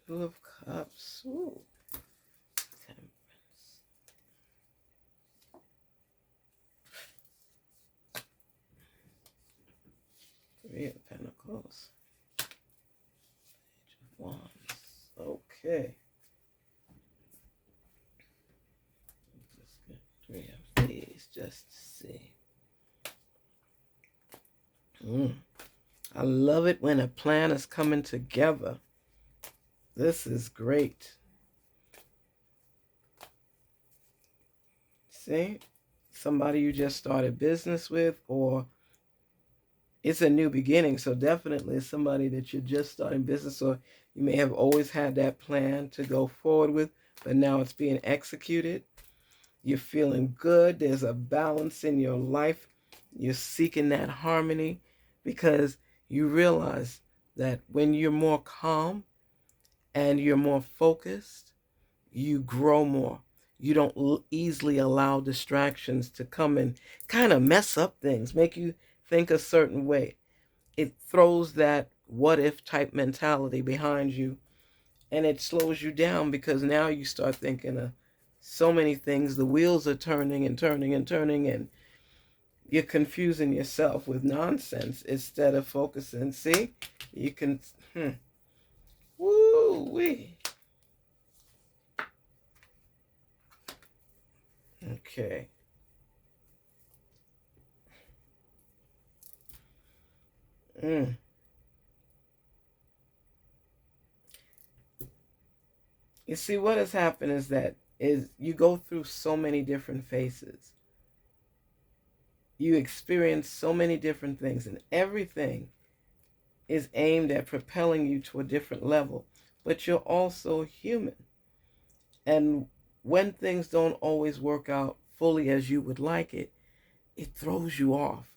Two of Cups. Ooh. Temperance. 3 of Pentacles. Page of Wands. Okay. Let's get 3 of these just to see. I love it when a plan is coming together. This is great. See? Somebody you just started business with, or it's a new beginning. So definitely somebody that you're just starting business, or you may have always had that plan to go forward with, but now it's being executed. You're feeling good. There's a balance in your life. You're seeking that harmony because you realize that when you're more calm and you're more focused, you grow more. You don't easily allow distractions to come and kind of mess up things, make you think a certain way. It throws that what if type mentality behind you, and it slows you down because now you start thinking of so many things. The wheels are turning and turning and turning, and you're confusing yourself with nonsense instead of focusing. See, you can, woo wee. Okay. You see, what has happened is you go through so many different phases. You experience so many different things, and everything is aimed at propelling you to a different level. But you're also human. And when things don't always work out fully as you would like it, it throws you off.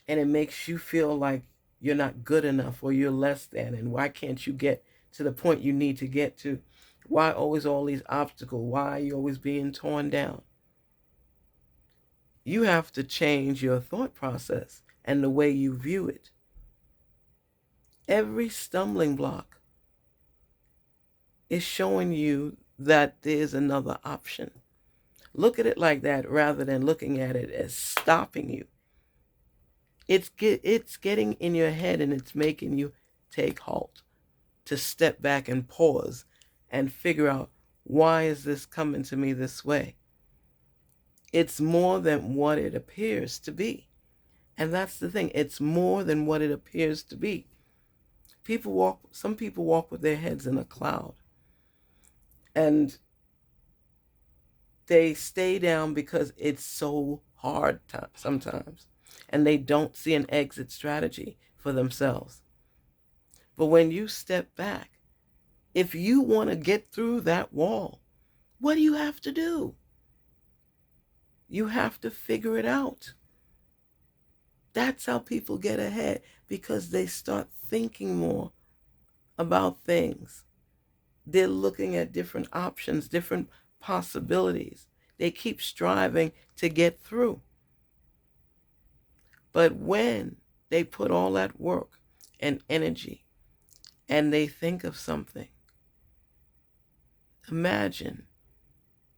And it makes you feel like you're not good enough or you're less than. And why can't you get to the point you need to get to? Why always all these obstacles? Why are you always being torn down? You have to change your thought process and the way you view it. Every stumbling block is showing you that there's another option. Look at it like that rather than looking at it as stopping you. It's getting in your head and it's making you take halt, to step back and pause and figure out, why is this coming to me this way? It's more than what it appears to be. And that's the thing. It's more than what it appears to be. Some people walk with their heads in a cloud. And they stay down because it's so hard sometimes. And they don't see an exit strategy for themselves. But when you step back, if you want to get through that wall, what do you have to do? You have to figure it out. That's how people get ahead, because they start thinking more about things. They're looking at different options, different possibilities. They keep striving to get through. But when they put all that work and energy and they think of something, imagine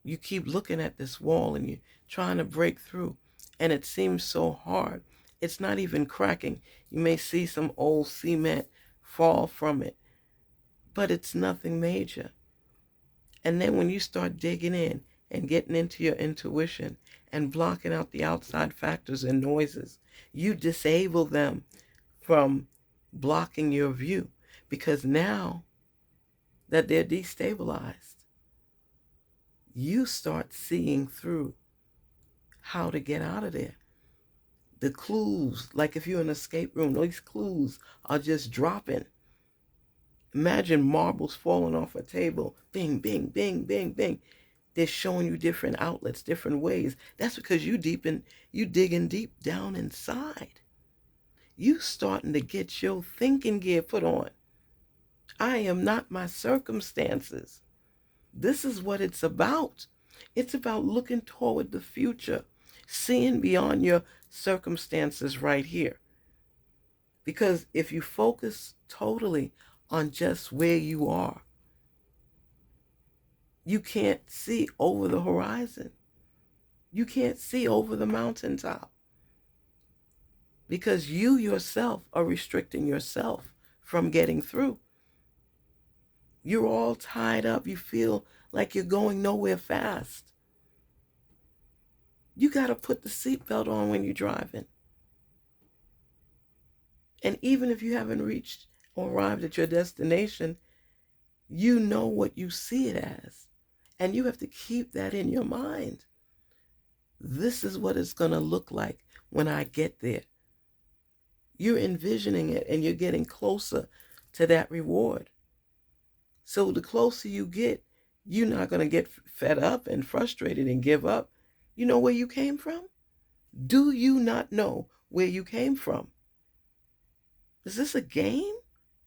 you keep looking at this wall and you're trying to break through, and it seems so hard. It's not even cracking. You may see some old cement fall from it, but it's nothing major. And then when you start digging in and getting into your intuition and blocking out the outside factors and noises, you disable them from blocking your view, because now that they're destabilized, you start seeing through how to get out of there. The clues, like if you're in an escape room, these clues are just dropping. Imagine marbles falling off a table. Bing, bing, bing, bing, bing. They're showing you different outlets, different ways. That's because you digging deep down inside. You starting to get your thinking gear put on. I am not my circumstances. This is what it's about. It's about looking toward the future, seeing beyond your circumstances right here. Because if you focus totally on just where you are, You can't see over the horizon. You can't see over the mountaintop because you yourself are restricting yourself from getting through. You're all tied up. You feel like you're going nowhere fast. You got to put the seatbelt on when you're driving. And even if you haven't reached or arrived at your destination, you know what you see it as. And you have to keep that in your mind. This is what it's going to look like when I get there. You're envisioning it and you're getting closer to that reward. So the closer you get, you're not going to get fed up and frustrated and give up. You know where you came from? Do you not know where you came from? Is this a game?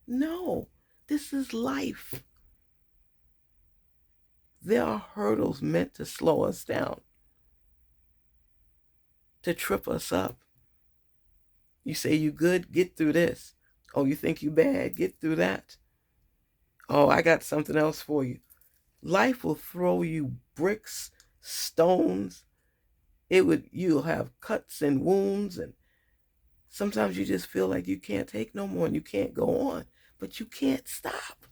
No, this is life. There are hurdles meant to slow us down, to trip us up. You say you good, get through this. Oh, you think you bad, get through that. Oh, I got something else for you. Life will throw you bricks, stones. You'll have cuts and wounds, and sometimes you just feel like you can't take no more and you can't go on. But you can't stop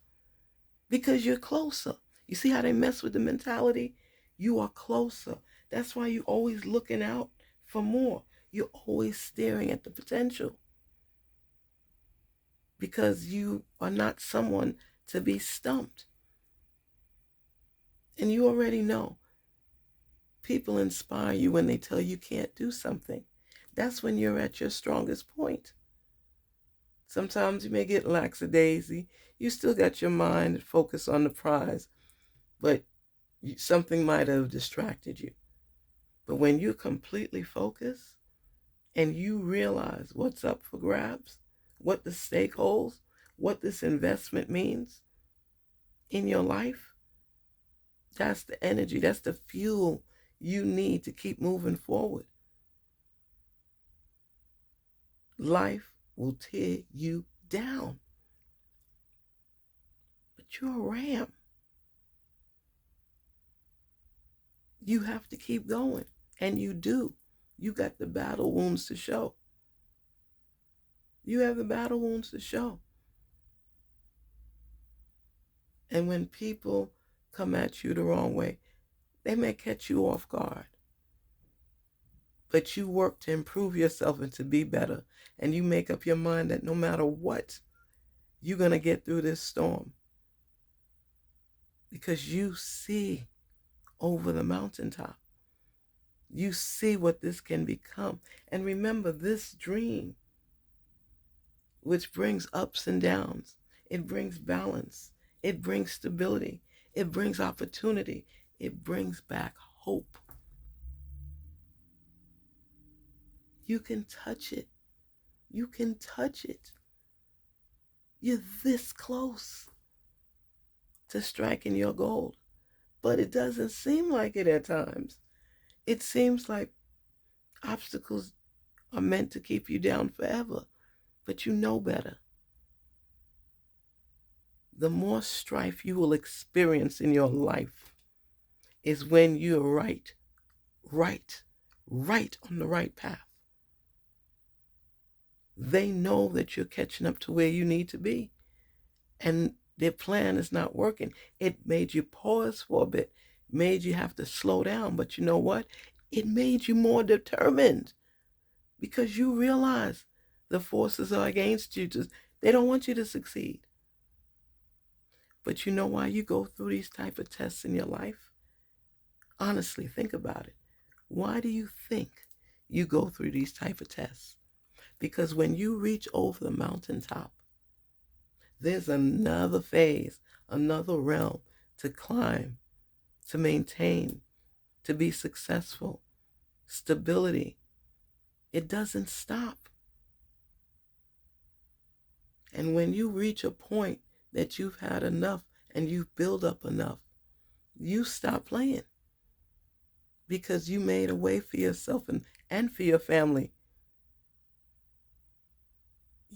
because you're closer. You see how they mess with the mentality? You are closer. That's why you're always looking out for more. You're always staring at the potential because you are not someone to be stumped. And you already know people inspire you when they tell you can't do something. That's when you're at your strongest point. Sometimes you may get lackadaisy. You still got your mind focused on the prize, but something might have distracted you. But when you're completely focused and you realize what's up for grabs, what the stake holds, what this investment means in your life, that's the energy, that's the fuel you need to keep moving forward. Life will tear you down, but you're a ram. You have to keep going, and you do. You got the battle wounds to show. You have the battle wounds to show. And when people come at you the wrong way, they may catch you off guard. But you work to improve yourself and to be better. And you make up your mind that no matter what, you're going to get through this storm. Because you see over the mountaintop. You see what this can become. And remember, this dream, which brings ups and downs, it brings balance, it brings stability, it brings opportunity, it brings back hope. You can touch it. You can touch it. You're this close to striking your goal, but it doesn't seem like it at times. It seems like obstacles are meant to keep you down forever, but you know better. The more strife you will experience in your life is when you're right on the right path. They know that you're catching up to where you need to be, and their plan is not working. It made you pause for a bit, made you have to slow down, but you know what? It made you more determined because you realize the forces are against you. They don't want you to succeed. But you know why you go through these type of tests in your life? Honestly, think about it. Why do you think you go through these type of tests? Because when you reach over the mountaintop, there's another phase, another realm to climb, to maintain, to be successful. Stability. It doesn't stop. And when you reach a point that you've had enough and you've built up enough, you stop playing because you made a way for yourself and for your family.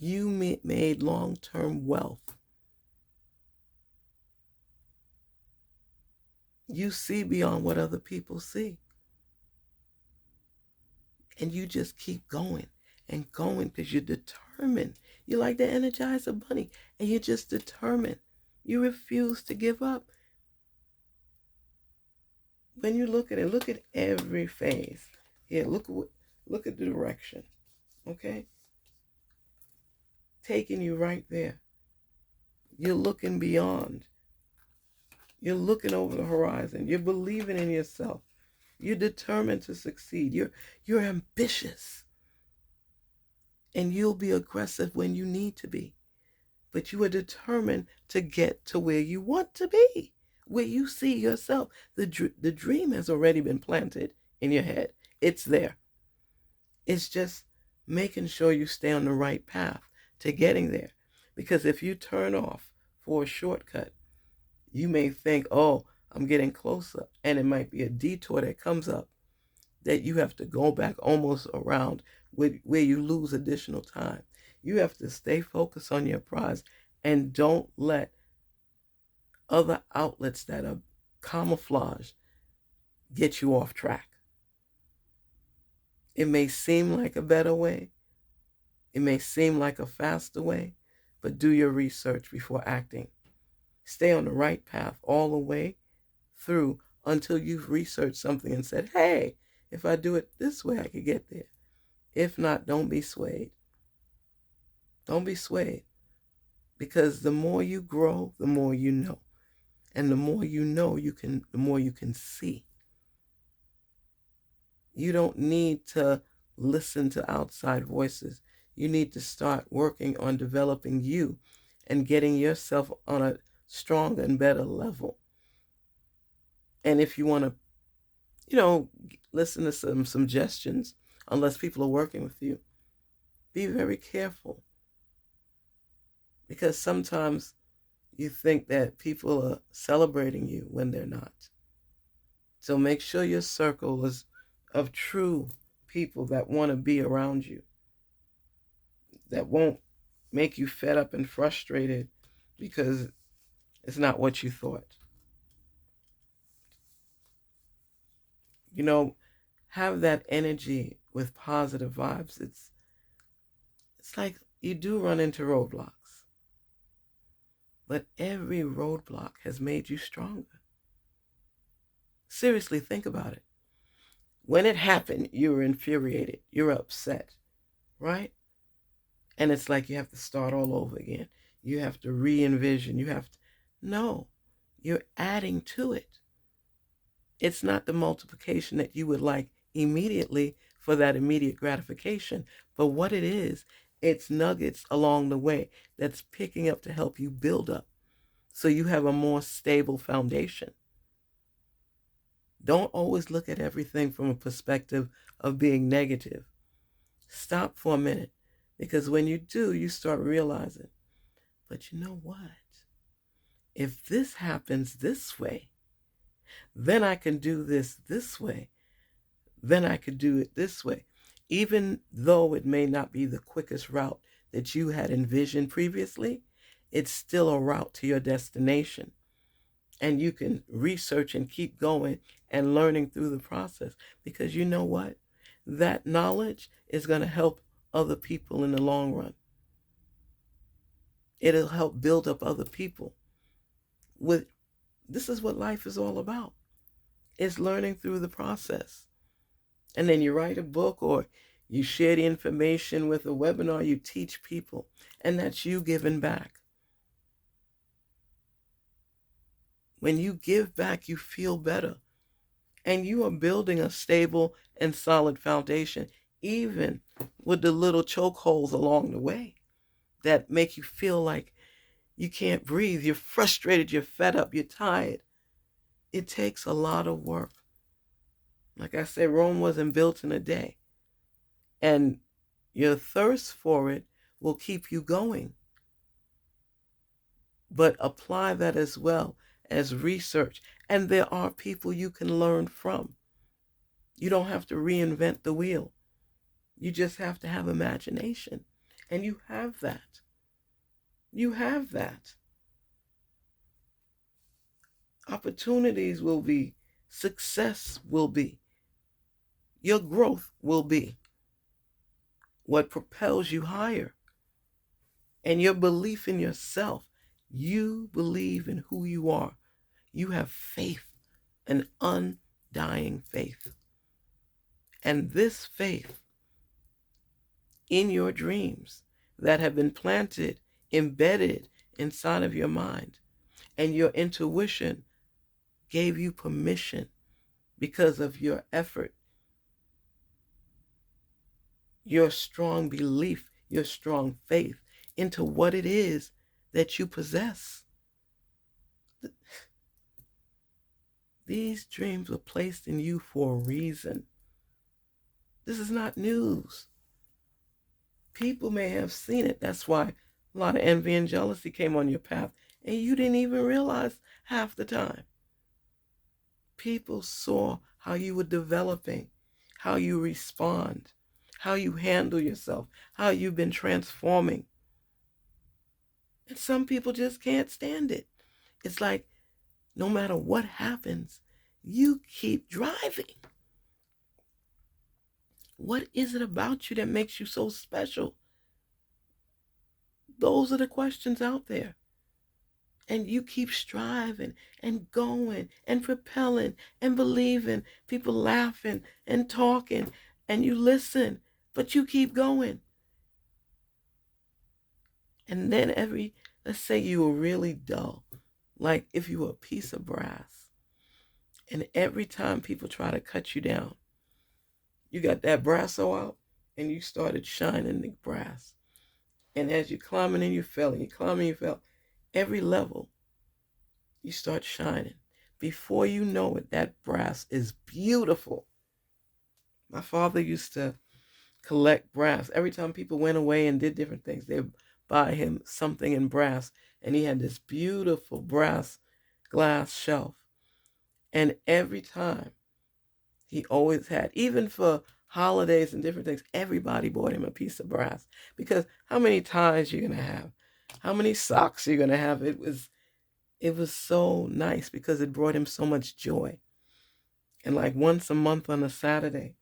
You made long-term wealth. You see beyond what other people see. And you just keep going and going because you're determined. You're like the Energizer Bunny, and you're just determined. You refuse to give up. When you look at every phase. Here, look at the direction. Okay? Taking you right there. You're looking beyond. You're looking over the horizon. You're believing in yourself. You're determined to succeed. You're ambitious. And you'll be aggressive when you need to be. But you are determined to get to where you want to be, where you see yourself. The dream has already been planted in your head. It's there. It's just making sure you stay on the right path to getting there. Because if you turn off for a shortcut, you may think, oh, I'm getting closer. And it might be a detour that comes up that you have to go back almost around where you lose additional time. You have to stay focused on your prize and don't let other outlets that are camouflage get you off track. It may seem like a better way. It may seem like a faster way, but do your research before acting. Stay on the right path all the way through until you've researched something and said, hey, if I do it this way, I could get there. If not, don't be swayed. Don't be swayed. Because the more you grow, the more you know. And the more you know, the more you can see. You don't need to listen to outside voices. You need to start working on developing you and getting yourself on a stronger and better level. And if you want to, listen to some suggestions, unless people are working with you, be very careful. Because sometimes you think that people are celebrating you when they're not. So make sure your circle is of true people that want to be around you, that won't make you fed up and frustrated because it's not what you thought. Have that energy with positive vibes. It's like you do run into roadblocks, but every roadblock has made you stronger. Seriously, think about it. When it happened, you were infuriated, you're upset, right? And it's like you have to start all over again. You have to re-envision. No, you're adding to it. It's not the multiplication that you would like immediately for that immediate gratification. But what it is, it's nuggets along the way that's picking up to help you build up so you have a more stable foundation. Don't always look at everything from a perspective of being negative. Stop for a minute, because when you do, you start realizing, but you know what? If this happens this way, then I can do this way. Then I could do it this way. Even though it may not be the quickest route that you had envisioned previously, it's still a route to your destination. And you can research and keep going and learning through the process, because you know what? That knowledge is going to help other people in the long run. It'll help build up other people. This is what life is all about. It's learning through the process. And then you write a book, or you share the information with a webinar, you teach people, and that's you giving back. When you give back, you feel better. And you are building a stable and solid foundation, even with the little chokeholds along the way that make you feel like you can't breathe, you're frustrated, you're fed up, you're tired. It takes a lot of work. Like I said, Rome wasn't built in a day. And your thirst for it will keep you going. But apply that as well as research. And there are people you can learn from. You don't have to reinvent the wheel. You just have to have imagination. And you have that. You have that. Opportunities will be. Success will be. Your growth will be what propels you higher. And your belief in yourself. You believe in who you are. You have faith, an undying faith. And this faith in your dreams that have been planted, embedded inside of your mind, and your intuition gave you permission because of your effort, your strong belief, your strong faith into what it is that you possess. These dreams were placed in you for a reason. This is not news. People may have seen it. That's why a lot of envy and jealousy came on your path, and you didn't even realize half the time. People saw how you were developing, how you respond, how you handle yourself, how you've been transforming. And some people just can't stand it. It's like no matter what happens, you keep driving. What is it about you that makes you so special? Those are the questions out there. And you keep striving and going and propelling and believing, people laughing and talking, and you listen, but you keep going. And then let's say you were really dull, like if you were a piece of brass, and every time people try to cut you down, you got that brasso out and you started shining the brass. And as you're climbing and you fell, and you climb and you fell, every level you start shining. Before you know it, that brass is beautiful. My father used to collect brass. Every time people went away and did different things, they'd buy him something in brass. And he had this beautiful brass glass shelf. And every time he always had, even for holidays and different things, everybody bought him a piece of brass. Because how many ties you're going to have? How many socks you're going to have? It was so nice because it brought him so much joy. And like once a month on a Saturday,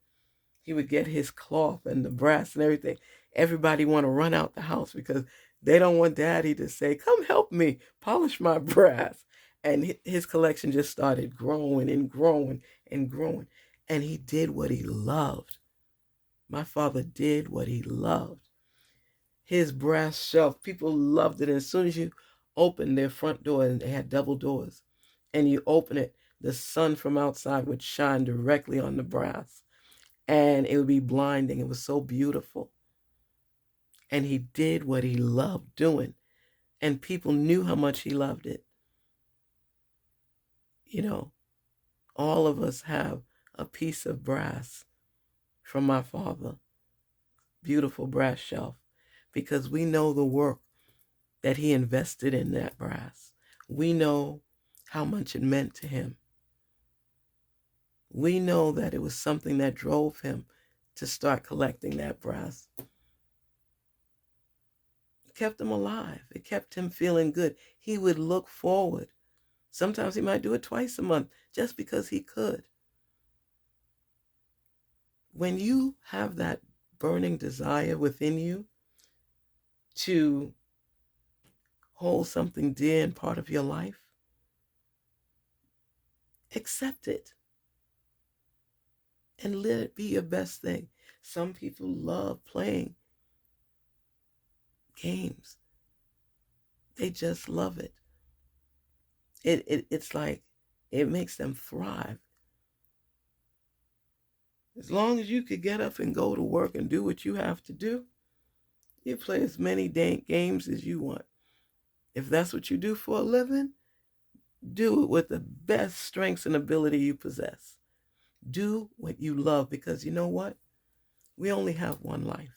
he would get his cloth and the brass and everything. Everybody want to run out the house because they don't want daddy to say, come help me polish my brass. And his collection just started growing and growing and growing. And he did what he loved. My father did what he loved. His brass shelf, people loved it. And as soon as you opened their front door, and they had double doors, and you open it, the sun from outside would shine directly on the brass. And it would be blinding. It was so beautiful. And he did what he loved doing. And people knew how much he loved it. You know, all of us have a piece of brass from my father. Beautiful brass shelf. Because we know the work that he invested in that brass. We know how much it meant to him. We know that it was something that drove him to start collecting that brass. It kept him alive. It kept him feeling good. He would look forward. Sometimes he might do it twice a month just because he could. When you have that burning desire within you to hold something dear and part of your life, accept it. And let it be your best thing. Some people love playing games. They just love it. It's like it makes them thrive. As long as you could get up and go to work and do what you have to do, you play as many games as you want. If that's what you do for a living, do it with the best strengths and ability you possess. Do what you love, because you know what? We only have one life.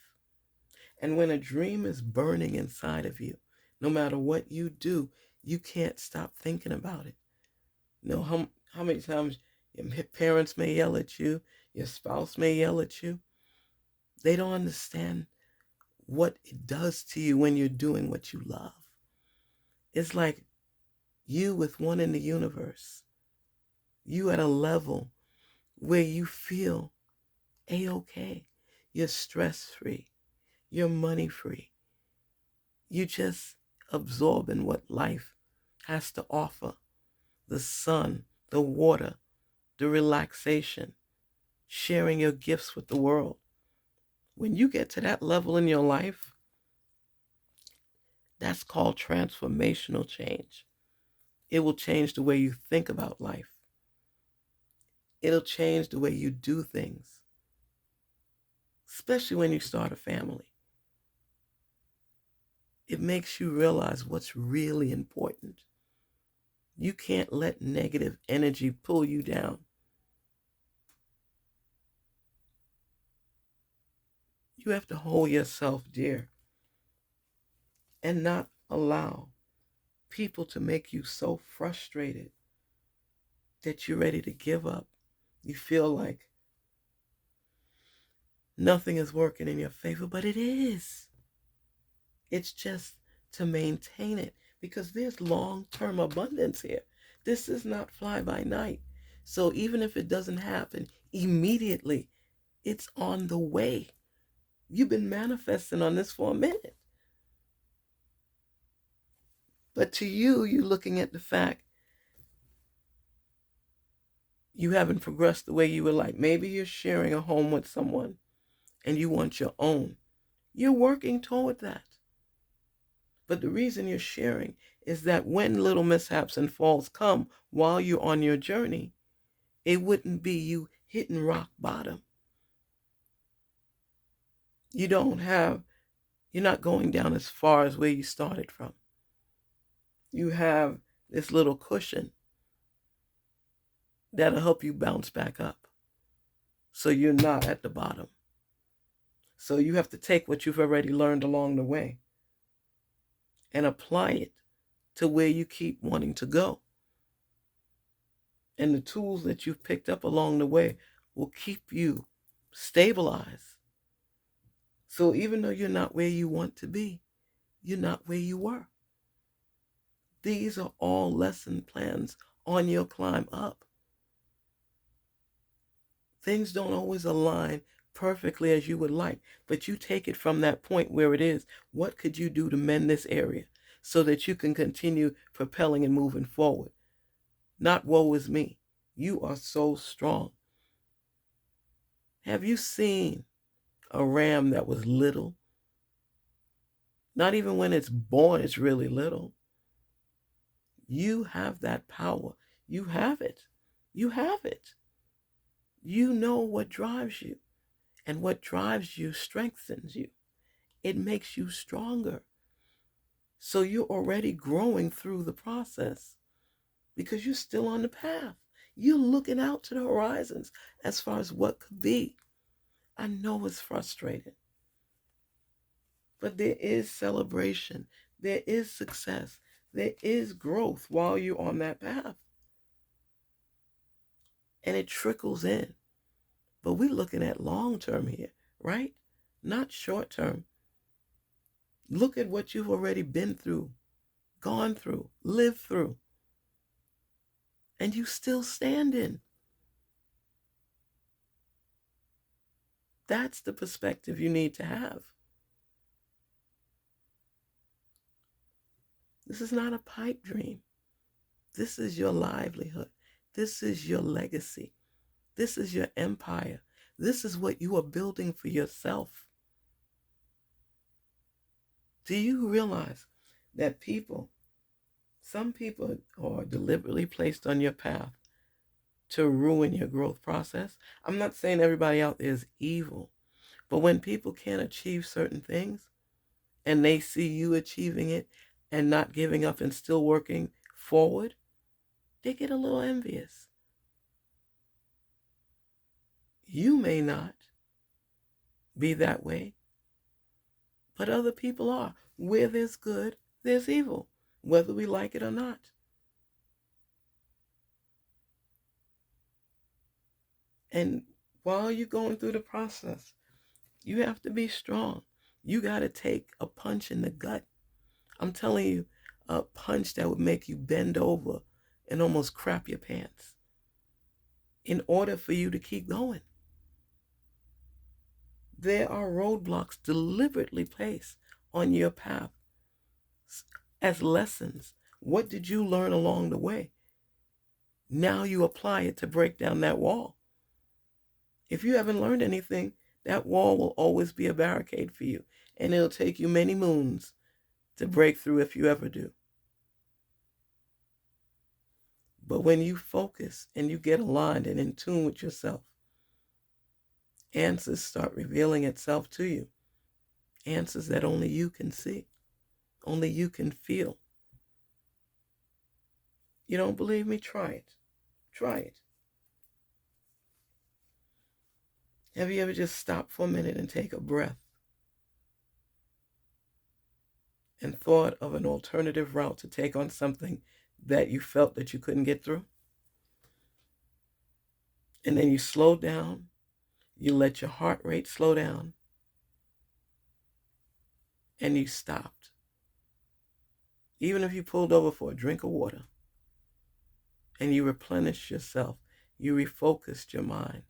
And when a dream is burning inside of you, no matter what you do, you can't stop thinking about it. You know how many times your parents may yell at you, your spouse may yell at you. They don't understand what it does to you when you're doing what you love. It's like You with one in the universe. You at a level where you feel A-okay. You're stress-free. You're money-free. You just absorbing what life has to offer. The sun, the water, the relaxation, sharing your gifts with the world. When you get to that level in your life, that's called transformational change. It will change the way you think about life. It'll change the way you do things, especially when you start a family. It makes you realize what's really important. You can't let negative energy pull you down. You have to hold yourself dear and not allow people to make you so frustrated that you're ready to give up. You feel like nothing is working in your favor, but it is. It's just to maintain it because there's long-term abundance here. This is not fly by night. So even if it doesn't happen immediately, it's on the way. You've been manifesting on this for a minute. But to you, you're looking at the fact you haven't progressed the way you would like. Maybe you're sharing a home with someone and you want your own. You're working toward that. But the reason you're sharing is that when little mishaps and falls come while you're on your journey, it wouldn't be you hitting rock bottom. You're not going down as far as where you started from. You have this little cushion that'll help you bounce back up. So you're not at the bottom. So you have to take what you've already learned along the way and apply it to where you keep wanting to go. And the tools that you've picked up along the way will keep you stabilized. So even though you're not where you want to be, you're not where you were. These are all lesson plans on your climb up. Things don't always align perfectly as you would like, but you take it from that point where it is. What could you do to mend this area so that you can continue propelling and moving forward? Not woe is me. You are so strong. Have you seen a ram that was little? Not even when it's born, it's really little. You have that power. You have it. You have it. You know what drives you, and what drives you strengthens you. It makes you stronger. So you're already growing through the process because you're still on the path. You're looking out to the horizons as far as what could be. I know it's frustrating, but there is celebration. There is success. There is growth while you're on that path. And it trickles in. But we're looking at long term here, right? Not short term. Look at what you've already been through, gone through, lived through, and you still standing. That's the perspective you need to have. This is not a pipe dream. This is your livelihood. This is your legacy. This is your empire. This is what you are building for yourself. Do you realize that some people are deliberately placed on your path to ruin your growth process? I'm not saying everybody out there is evil, but when people can't achieve certain things and they see you achieving it and not giving up and still working forward, they get a little envious. You may not be that way, but other people are. Where there's good, there's evil, whether we like it or not. And while you're going through the process, you have to be strong. You got to take a punch in the gut. I'm telling you, a punch that would make you bend over and almost crap your pants in order for you to keep going. There are roadblocks deliberately placed on your path as lessons. What did you learn along the way? Now you apply it to break down that wall. If you haven't learned anything, that wall will always be a barricade for you, and it'll take you many moons to break through if you ever do. But when you focus and you get aligned and in tune with yourself, answers start revealing itself to you. Answers that only you can see, only you can feel. You don't believe me? Try it. Try it. Have you ever just stopped for a minute and take a breath and thought of an alternative route to take on something that you felt that you couldn't get through? And then you slow down, you let your heart rate slow down, and you stopped. Even if you pulled over for a drink of water and you replenished yourself, you refocused your mind,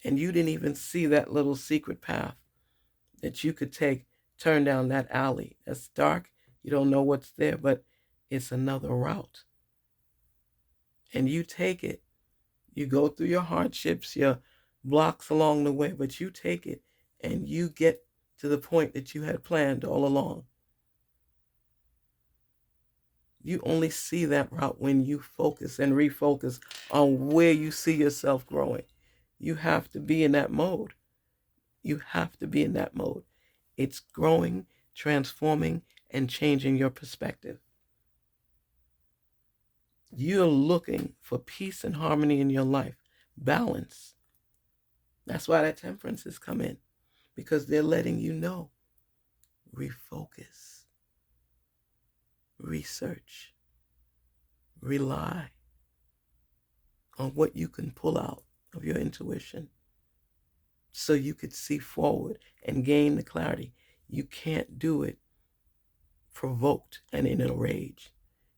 and you didn't even see that little secret path that you could take, turn down that alley. That's dark. You don't know what's there, but it's another route. And you take it. You go through your hardships, your blocks along the way, but you take it and you get to the point that you had planned all along. You only see that route when you focus and refocus on where you see yourself growing. You have to be in that mode. You have to be in that mode. It's growing, transforming, and changing your perspective. You're looking for peace and harmony in your life, balance. That's why that temperances come in, because they're letting you know. Refocus, research, rely on what you can pull out of your intuition so you could see forward and gain the clarity. You can't do it provoked and in a rage.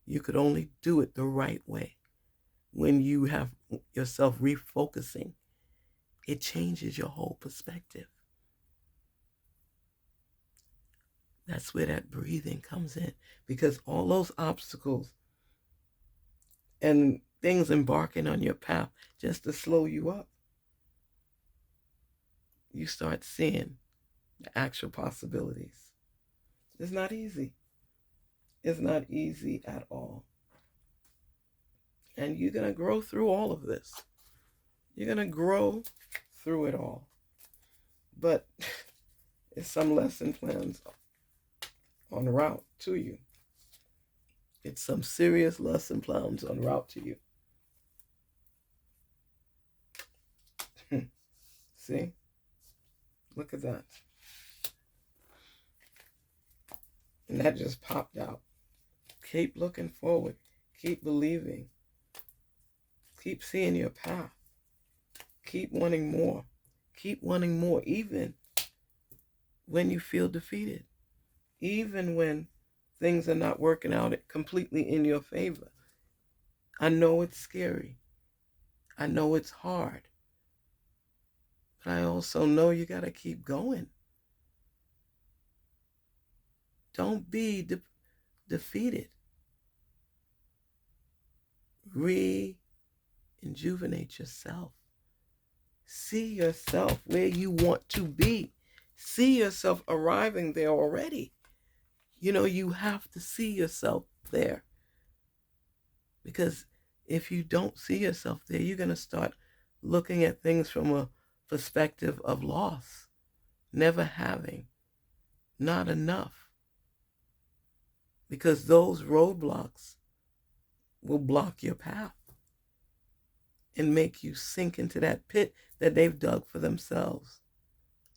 You could only do it the right way. When you have yourself refocusing, it changes your whole perspective. That's where that breathing comes in, because all those obstacles and things embarking on your path just to slow you up, you start seeing the actual possibilities. It's not easy. It's not easy at all. And you're going to grow through all of this. You're going to grow through it all. But it's some lesson plans en route to you. It's some serious lesson plans en route to you. See? Look at that. And that just popped out. Keep looking forward. Keep believing. Keep seeing your path. Keep wanting more. Keep wanting more, even when you feel defeated. Even when things are not working out completely in your favor. I know it's scary. I know it's hard. But I also know you got to keep going. Don't be defeated. Rejuvenate yourself. See yourself where you want to be. See yourself arriving there already. You know, you have to see yourself there. Because if you don't see yourself there, you're going to start looking at things from a perspective of loss, never having, not enough. Because those roadblocks will block your path and make you sink into that pit that they've dug for themselves.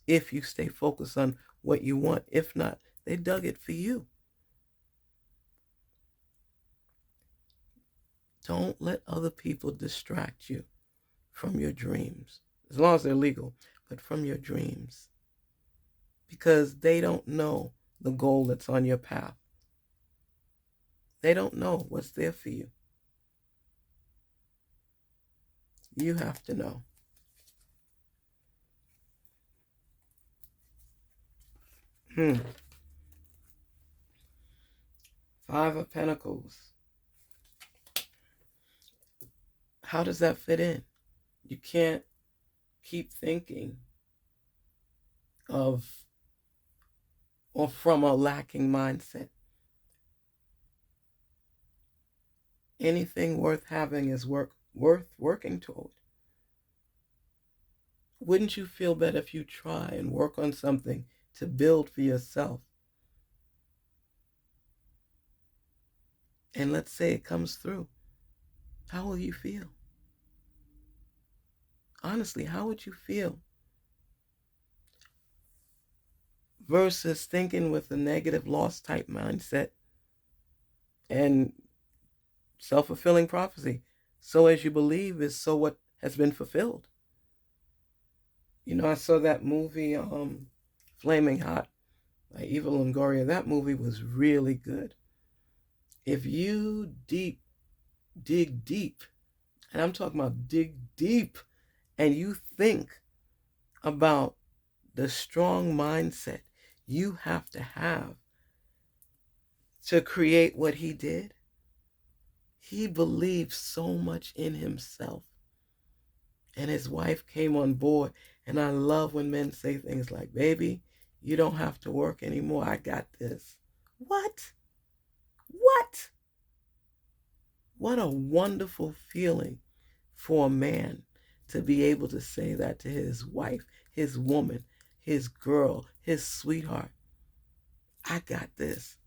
If you stay focused on what you want. If not, they dug it for you. Don't let other people distract you from your dreams, as long as they're legal, but from your dreams. Because they don't know the goal that's on your path. They don't know what's there for you. You have to know. Hmm. Five of Pentacles. How does that fit in? You can't keep thinking of or from a lacking mindset. Anything worth having is worth working toward. Wouldn't you feel better if you try and work on something to build for yourself? And let's say it comes through. How will you feel? Honestly, how would you feel? Versus thinking with a negative loss type mindset and self-fulfilling prophecy. So as you believe is so what has been fulfilled. You know, I saw that movie, Flaming Hot by Eva Longoria. That movie was really good. If you dig deep, and I'm talking about dig deep, and you think about the strong mindset you have to create what he did, he believed so much in himself. And his wife came on board. And I love when men say things like, baby, you don't have to work anymore. I got this. What? What? What a wonderful feeling for a man to be able to say that to his wife, his woman, his girl, his sweetheart. I got this.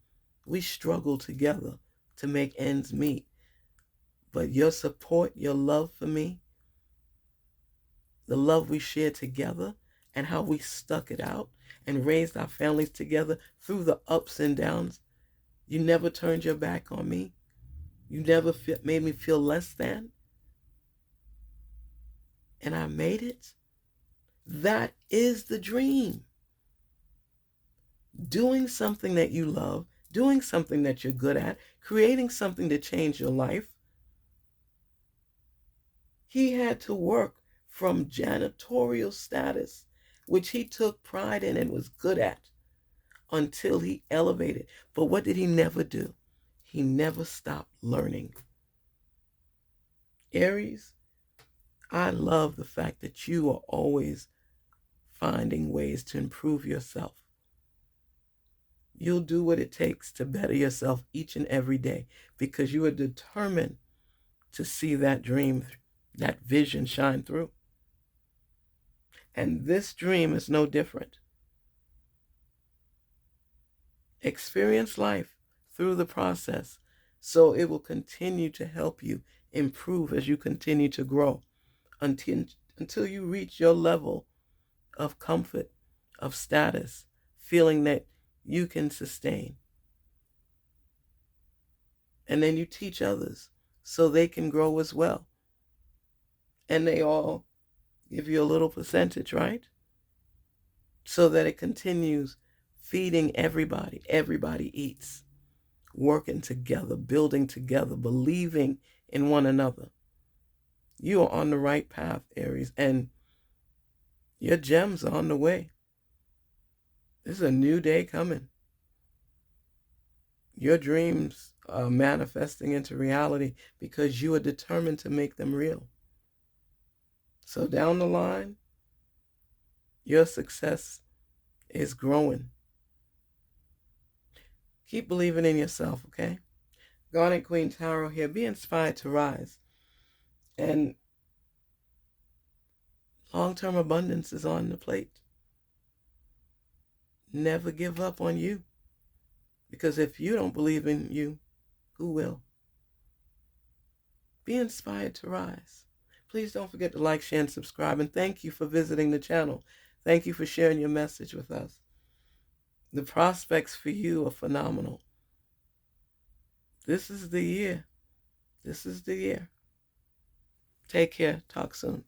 We struggle together to make ends meet. But your support, your love for me, the love we shared together, and how we stuck it out and raised our families together through the ups and downs. You never turned your back on me. You never made me feel less than. And I made it. That is the dream. Doing something that you love, doing something that you're good at, creating something to change your life. He had to work from janitorial status, which he took pride in and was good at, until he elevated. But what did he never do? He never stopped learning. Aries, I love the fact that you are always finding ways to improve yourself. You'll do what it takes to better yourself each and every day because you are determined to see that dream, that vision shine through. And this dream is no different. Experience life through the process so it will continue to help you improve as you continue to grow until you reach your level of comfort, of status, feeling that you can sustain. And then you teach others so they can grow as well. And they all give you a little percentage, right? So that it continues feeding everybody. Everybody eats. Working together, building together, believing in one another. You are on the right path, Aries, and your gems are on the way. This is a new day coming. Your dreams are manifesting into reality because you are determined to make them real. So down the line, your success is growing. Keep believing in yourself, okay? Garnetqueentarot here. Be inspired to rise. And long-term abundance is on the plate. Never give up on you. Because if you don't believe in you, who will? Be inspired to rise. Please don't forget to like, share, and subscribe. And thank you for visiting the channel. Thank you for sharing your message with us. The prospects for you are phenomenal. This is the year. This is the year. Take care. Talk soon.